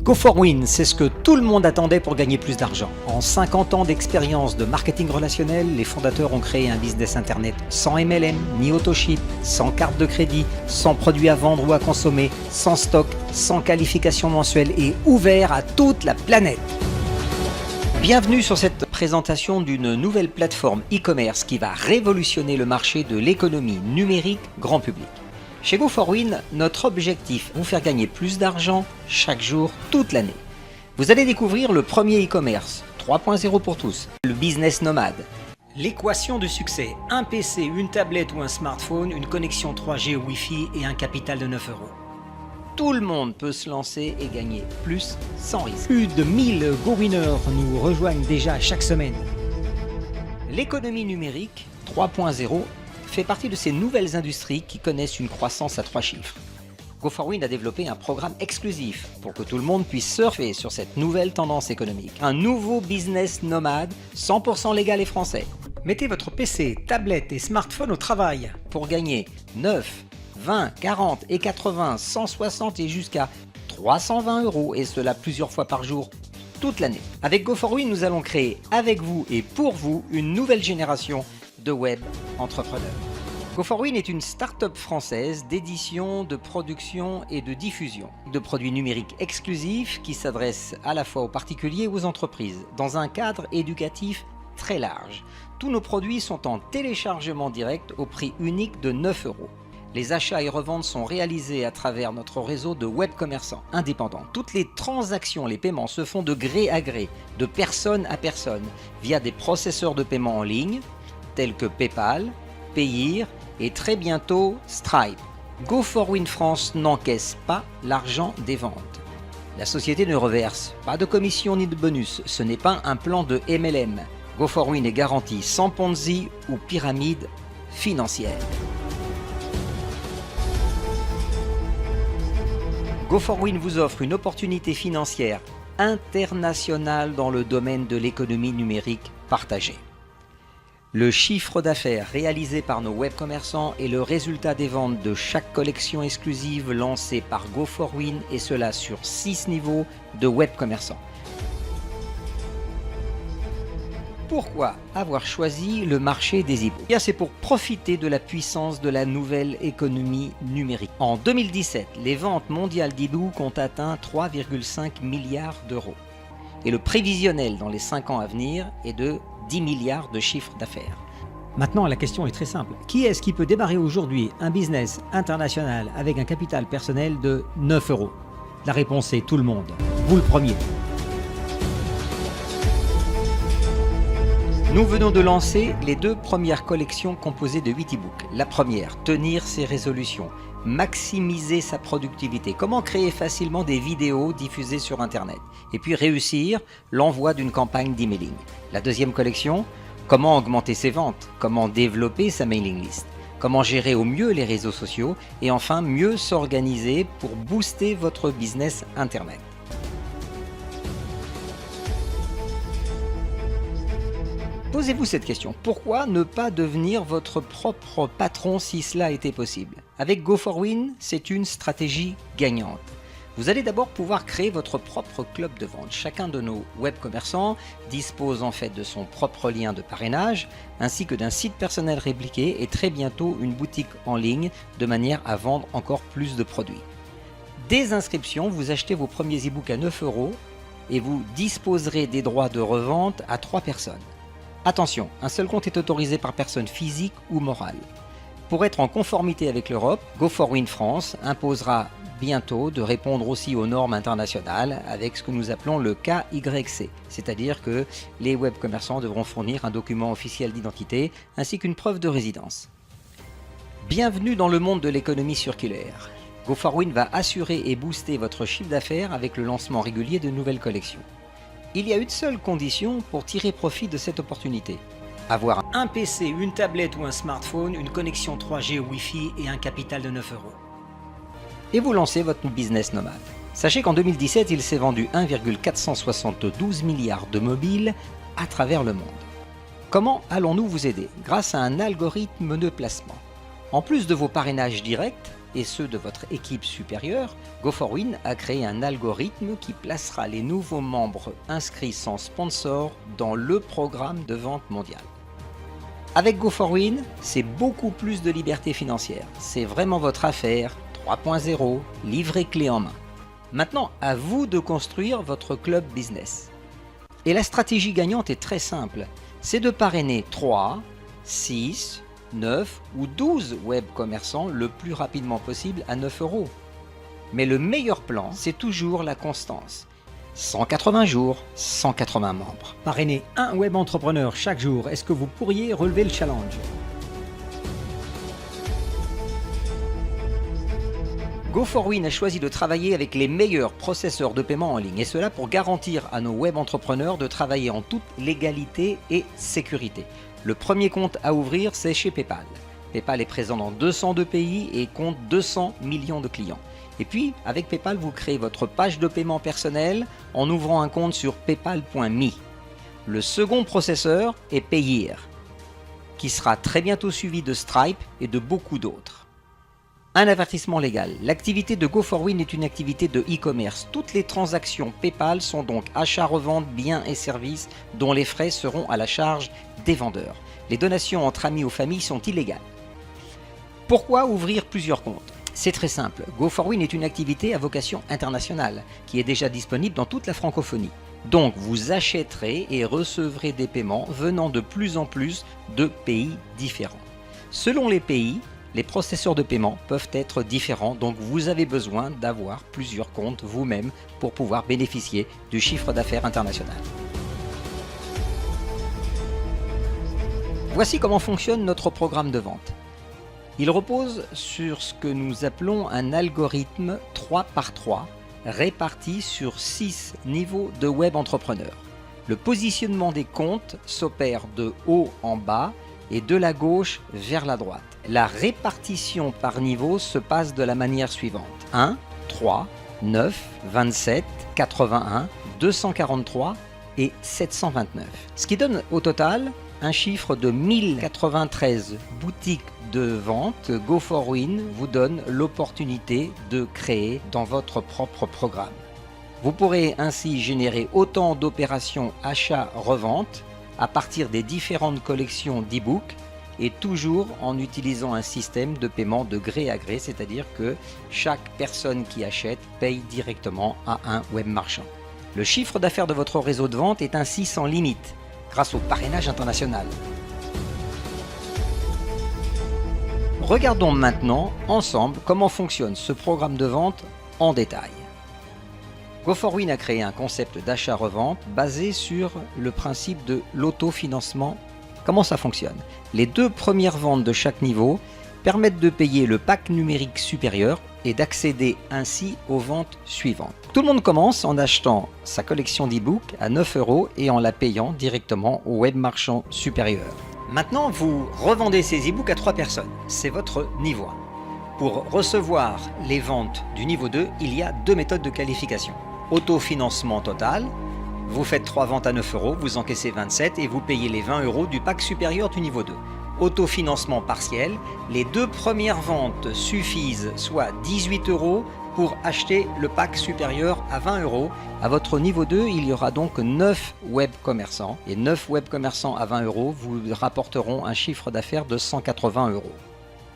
Go4Win, c'est ce que tout le monde attendait pour gagner plus d'argent. En 50 ans d'expérience de marketing relationnel, les fondateurs ont créé un business internet sans MLM, ni autoship, sans carte de crédit, sans produits à vendre ou à consommer, sans stock, sans qualification mensuelle et ouvert à toute la planète. Bienvenue sur cette présentation d'une nouvelle plateforme e-commerce qui va révolutionner le marché de l'économie numérique grand public. Chez Go4Win, notre objectif, vous faire gagner plus d'argent chaque jour, toute l'année. Vous allez découvrir le premier e-commerce, 3.0 pour tous, le business nomade. L'équation du succès, un PC, une tablette ou un smartphone, une connexion 3G ou Wi-Fi et un capital de 9 €. Tout le monde peut se lancer et gagner plus sans risque. Plus de 1000 Go-Winners nous rejoignent déjà chaque semaine. L'économie numérique 3.0 fait partie de ces nouvelles industries qui connaissent une croissance à 3 chiffres. Go4Win a développé un programme exclusif pour que tout le monde puisse surfer sur cette nouvelle tendance économique. Un nouveau business nomade 100% légal et français. Mettez votre PC, tablette et smartphone au travail pour gagner 9, 20, 40 et 80, 160 et jusqu'à 320 €, et cela plusieurs fois par jour, toute l'année. Avec Go4Win, nous allons créer avec vous et pour vous une nouvelle génération de web entrepreneurs. Go4Win est une start-up française d'édition, de production et de diffusion de produits numériques exclusifs qui s'adressent à la fois aux particuliers et aux entreprises dans un cadre éducatif très large. Tous nos produits sont en téléchargement direct au prix unique de 9 €. Les achats et reventes sont réalisés à travers notre réseau de web commerçants indépendants. Toutes les transactions, les paiements se font de gré à gré, de personne à personne, via des processeurs de paiement en ligne, tels que PayPal, Payeer et très bientôt Stripe. Go4Win France n'encaisse pas l'argent des ventes. La société ne reverse pas de commission ni de bonus, ce n'est pas un plan de MLM. Go4Win est garanti sans Ponzi ou pyramide financière. Go4Win vous offre une opportunité financière internationale dans le domaine de l'économie numérique partagée. Le chiffre d'affaires réalisé par nos web commerçants est le résultat des ventes de chaque collection exclusive lancée par Go4Win, et cela sur 6 niveaux de web commerçants. Pourquoi avoir choisi le marché des e-books ? C'est pour profiter de la puissance de la nouvelle économie numérique. En 2017, les ventes mondiales d'e-books ont atteint 3,5 milliards d'euros. Et le prévisionnel dans les 5 ans à venir est de 10 milliards de chiffre d'affaires. Maintenant, la question est très simple. Qui est-ce qui peut démarrer aujourd'hui un business international avec un capital personnel de 9 €? La réponse est tout le monde. Vous le premier. Nous venons de lancer les 2 premières collections composées de 8 e-books. La première, tenir ses résolutions, maximiser sa productivité, comment créer facilement des vidéos diffusées sur Internet, et puis réussir l'envoi d'une campagne d'emailing. La deuxième collection, comment augmenter ses ventes, comment développer sa mailing list, comment gérer au mieux les réseaux sociaux, et enfin mieux s'organiser pour booster votre business Internet. Posez-vous cette question, pourquoi ne pas devenir votre propre patron si cela était possible? Avec Go4Win, c'est une stratégie gagnante. Vous allez d'abord pouvoir créer votre propre club de vente. Chacun de nos web commerçants dispose en fait de son propre lien de parrainage, ainsi que d'un site personnel répliqué et très bientôt une boutique en ligne, de manière à vendre encore plus de produits. Dès inscription, vous achetez vos premiers e-books à 9 € et vous disposerez des droits de revente à 3 personnes. Attention, un seul compte est autorisé par personne physique ou morale. Pour être en conformité avec l'Europe, Go4Win France imposera bientôt de répondre aussi aux normes internationales avec ce que nous appelons le KYC, c'est-à-dire que les web commerçants devront fournir un document officiel d'identité ainsi qu'une preuve de résidence. Bienvenue dans le monde de l'économie circulaire. Go4Win va assurer et booster votre chiffre d'affaires avec le lancement régulier de nouvelles collections. Il y a une seule condition pour tirer profit de cette opportunité. Avoir un PC, une tablette ou un smartphone, une connexion 3G ou Wi-Fi et un capital de 9 €. Et vous lancez votre business nomade. Sachez qu'en 2017, il s'est vendu 1,472 milliards de mobiles à travers le monde. Comment allons-nous vous aider? Grâce à un algorithme de placement. En plus de vos parrainages directs, et ceux de votre équipe supérieure, Go4Win a créé un algorithme qui placera les nouveaux membres inscrits sans sponsor dans le programme de vente mondiale. Avec Go4Win, c'est beaucoup plus de liberté financière. C'est vraiment votre affaire 3.0, livrée clé en main. Maintenant, à vous de construire votre club business. Et la stratégie gagnante est très simple. C'est de parrainer 3, 6, 9 ou 12 web commerçants le plus rapidement possible à 9 €. Mais le meilleur plan, c'est toujours la constance. 180 jours, 180 membres. Parrainer un web entrepreneur chaque jour, est-ce que vous pourriez relever le challenge? Go4Win a choisi de travailler avec les meilleurs processeurs de paiement en ligne, et cela pour garantir à nos web entrepreneurs de travailler en toute légalité et sécurité. Le premier compte à ouvrir, c'est chez PayPal. PayPal est présent dans 202 pays et compte 200 millions de clients. Et puis, avec PayPal, vous créez votre page de paiement personnelle en ouvrant un compte sur paypal.me. Le second processeur est Payeer, qui sera très bientôt suivi de Stripe et de beaucoup d'autres. Un avertissement légal. L'activité de Go4Win est une activité de e-commerce. Toutes les transactions PayPal sont donc achats-revente, biens et services dont les frais seront à la charge des vendeurs. Les donations entre amis ou familles sont illégales. Pourquoi ouvrir plusieurs comptes? C'est très simple. Go4Win est une activité à vocation internationale qui est déjà disponible dans toute la francophonie. Donc vous achèterez et recevrez des paiements venant de plus en plus de pays différents. Selon les pays, les processeurs de paiement peuvent être différents, donc vous avez besoin d'avoir plusieurs comptes vous-même pour pouvoir bénéficier du chiffre d'affaires international. Voici comment fonctionne notre programme de vente. Il repose sur ce que nous appelons un algorithme 3 par 3 réparti sur 6 niveaux de web entrepreneurs. Le positionnement des comptes s'opère de haut en bas et de la gauche vers la droite. La répartition par niveau se passe de la manière suivante. 1, 3, 9, 27, 81, 243 et 729. Ce qui donne au total un chiffre de 1093 boutiques de vente que Go4Win vous donne l'opportunité de créer dans votre propre programme. Vous pourrez ainsi générer autant d'opérations achat-revente à partir des différentes collections d'e-books et toujours en utilisant un système de paiement de gré à gré, c'est-à-dire que chaque personne qui achète paye directement à un web marchand. Le chiffre d'affaires de votre réseau de vente est ainsi sans limite grâce au parrainage international. Regardons maintenant ensemble comment fonctionne ce programme de vente en détail. Go4Win a créé un concept d'achat-revente basé sur le principe de l'autofinancement. Comment ça fonctionne? Les 2 premières ventes de chaque niveau permettent de payer le pack numérique supérieur et d'accéder ainsi aux ventes suivantes. Tout le monde commence en achetant sa collection d'e-books à 9 € et en la payant directement au web marchand supérieur. Maintenant, vous revendez ces e-books à 3 personnes. C'est votre niveau 1. Pour recevoir les ventes du niveau 2, il y a 2 méthodes de qualification. Autofinancement total, vous faites 3 ventes à 9 €, vous encaissez 27 et vous payez les 20 € du pack supérieur du niveau 2. Autofinancement partiel, les 2 premières ventes suffisent, soit 18 € pour acheter le pack supérieur à 20 €. À votre niveau 2, il y aura donc 9 web commerçants et 9 web commerçants à 20 € vous rapporteront un chiffre d'affaires de 180 €.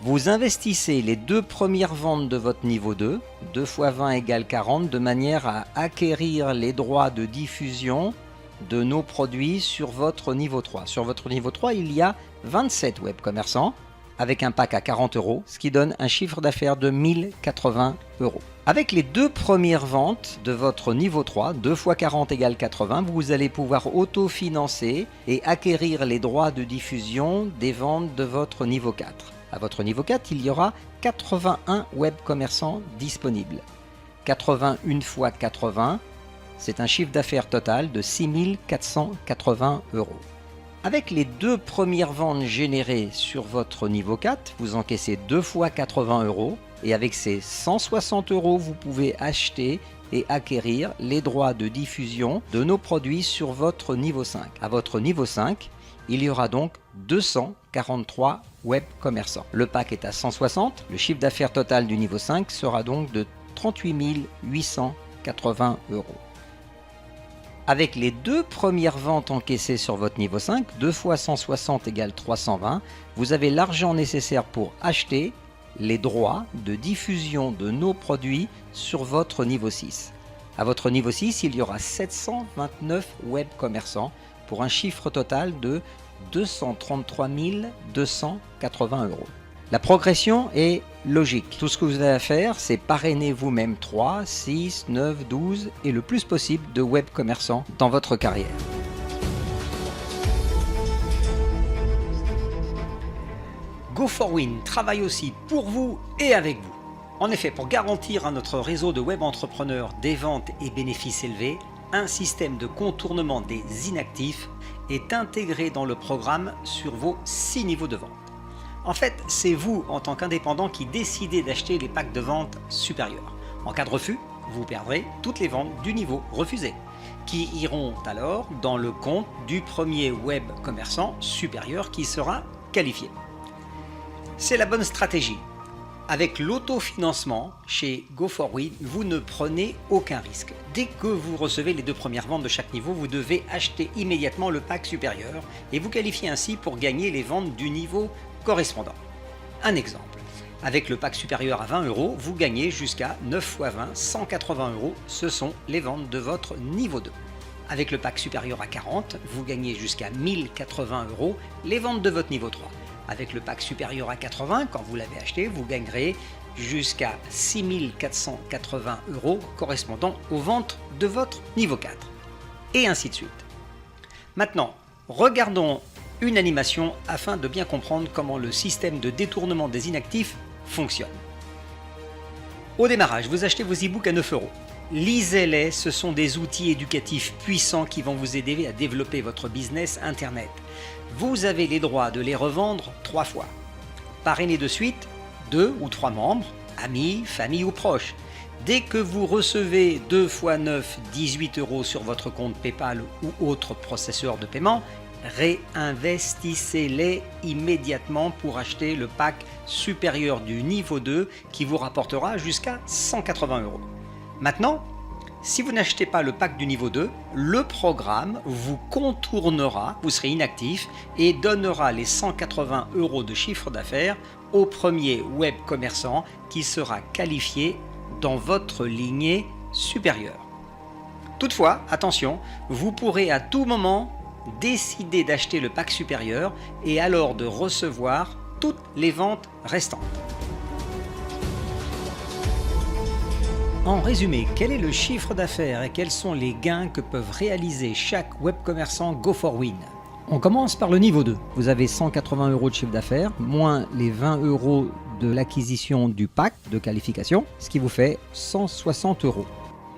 Vous investissez les 2 premières ventes de votre niveau 2, 2 x 20 égale 40, de manière à acquérir les droits de diffusion de nos produits sur votre niveau 3. Sur votre niveau 3, il y a 27 web commerçants avec un pack à 40 €, ce qui donne un chiffre d'affaires de 1080 €. Avec les 2 premières ventes de votre niveau 3, 2 x 40 égale 80, vous allez pouvoir autofinancer et acquérir les droits de diffusion des ventes de votre niveau 4. À votre niveau 4, il y aura 81 web commerçants disponibles. 81 x 80, c'est un chiffre d'affaires total de 6480 €. Avec les 2 premières ventes générées sur votre niveau 4, vous encaissez 2 x 80 € et avec ces 160 €, vous pouvez acheter et acquérir les droits de diffusion de nos produits sur votre niveau 5. À votre niveau 5, il y aura donc 243 web commerçants. Le pack est à 160, le chiffre d'affaires total du niveau 5 sera donc de 38 880 €. Avec les deux premières ventes encaissées sur votre niveau 5, 2 fois 160 égale 320, vous avez l'argent nécessaire pour acheter les droits de diffusion de nos produits sur votre niveau 6. À votre niveau 6, il y aura 729 web commerçants pour un chiffre total de 233 280 €. La progression est logique. Tout ce que vous avez à faire, c'est parrainer vous-même 3, 6, 9, 12 et le plus possible de web commerçants dans votre carrière. Go4Win travaille aussi pour vous et avec vous. En effet, pour garantir à notre réseau de web entrepreneurs des ventes et bénéfices élevés, un système de contournement des inactifs est intégré dans le programme sur vos 6 niveaux de vente. En fait, c'est vous, en tant qu'indépendant, qui décidez d'acheter les packs de vente supérieurs. En cas de refus, vous perdrez toutes les ventes du niveau refusé, qui iront alors dans le compte du premier web commerçant supérieur qui sera qualifié. C'est la bonne stratégie. Avec l'autofinancement chez Go4Win, vous ne prenez aucun risque. Dès que vous recevez les 2 premières ventes de chaque niveau, vous devez acheter immédiatement le pack supérieur et vous qualifier ainsi pour gagner les ventes du niveau correspondant. Un exemple, avec le pack supérieur à 20 €, vous gagnez jusqu'à 9 x 20, 180 €, ce sont les ventes de votre niveau 2. Avec le pack supérieur à 40, vous gagnez jusqu'à 1080 €, les ventes de votre niveau 3. Avec le pack supérieur à 80, quand vous l'avez acheté, vous gagnerez jusqu'à 6480 € correspondant aux ventes de votre niveau 4. Et ainsi de suite. Maintenant, regardons une animation afin de bien comprendre comment le système de détournement des inactifs fonctionne. Au démarrage, vous achetez vos e-books à 9 €. Lisez-les, ce sont des outils éducatifs puissants qui vont vous aider à développer votre business internet. Vous avez les droits de les revendre 3 fois. Parrainez de suite 2 ou 3 membres, amis, famille ou proches. Dès que vous recevez 2 x 9, 18 € sur votre compte PayPal ou autre processeur de paiement, réinvestissez-les immédiatement pour acheter le pack supérieur du niveau 2 qui vous rapportera jusqu'à 180 €. Maintenant, si vous n'achetez pas le pack du niveau 2, le programme vous contournera, vous serez inactif et donnera les 180 € de chiffre d'affaires au premier web commerçant qui sera qualifié dans votre lignée supérieure. Toutefois, attention, vous pourrez à tout moment décider d'acheter le pack supérieur et alors de recevoir toutes les ventes restantes. En résumé, quel est le chiffre d'affaires et quels sont les gains que peuvent réaliser chaque web commerçant Go4Win? On commence par le niveau 2. Vous avez 180 € de chiffre d'affaires, moins les 20 € de l'acquisition du pack de qualification, ce qui vous fait 160 €.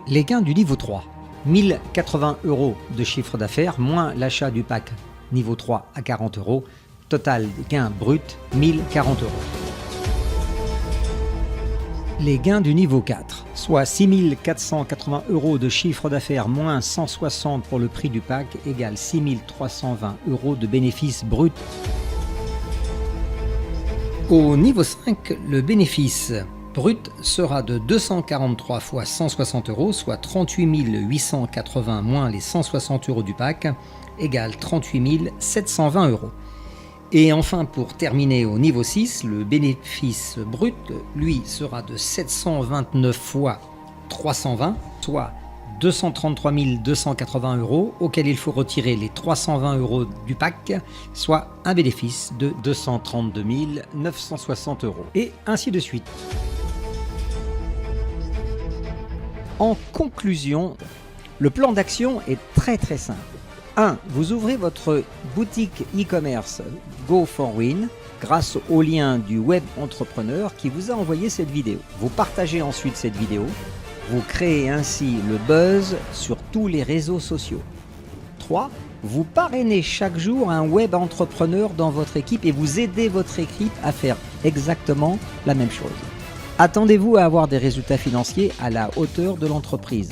Les gains du niveau 3. 1080 € de chiffre d'affaires, moins l'achat du pack niveau 3 à 40 €. Total gain brut, 1040 €. Les gains du niveau 4, soit 6480 € de chiffre d'affaires moins 160 pour le prix du pack, égale 6320 € de bénéfice brut. Au niveau 5, le bénéfice brut sera de 243 fois 160 €, soit 38 880 moins les 160 € du pack, égale 38 720 €. Et enfin, pour terminer au niveau 6, le bénéfice brut, lui, sera de 729 fois 320, soit 233 280 €, auquel il faut retirer les 320 € du pack, soit un bénéfice de 232 960 €. Et ainsi de suite. En conclusion, le plan d'action est très simple. 1. Vous ouvrez votre boutique e-commerce Go4Win grâce au lien du web entrepreneur qui vous a envoyé cette vidéo. Vous partagez ensuite cette vidéo. Vous créez ainsi le buzz sur tous les réseaux sociaux. 3. Vous parrainez chaque jour un web entrepreneur dans votre équipe et vous aidez votre équipe à faire exactement la même chose. Attendez-vous à avoir des résultats financiers à la hauteur de l'entreprise.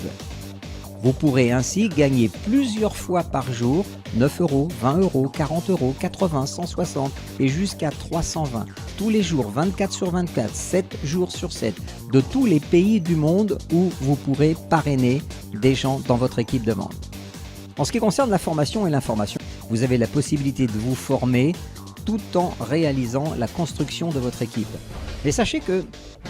Vous pourrez ainsi gagner plusieurs fois par jour 9 €, 20 €, 40 €, 80, 160 et jusqu'à 320. Tous les jours, 24 sur 24, 7 jours sur 7, de tous les pays du monde où vous pourrez parrainer des gens dans votre équipe de vente. En ce qui concerne la formation et l'information, vous avez la possibilité de vous former tout en réalisant la construction de votre équipe. Et sachez que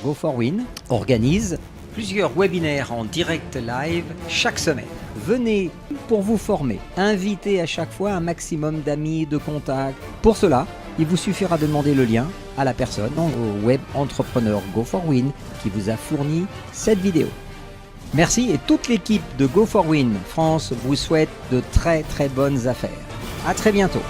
Go4Win organise Plusieurs webinaires en direct live chaque semaine. venez pour vous former. Invitez à chaque fois un maximum d'amis, de contacts. Pour cela, il vous suffira de demander le lien à la personne, au web entrepreneur Go4Win qui vous a fourni cette vidéo. Merci et toute l'équipe de Go4Win France vous souhaite de très bonnes affaires. À très bientôt.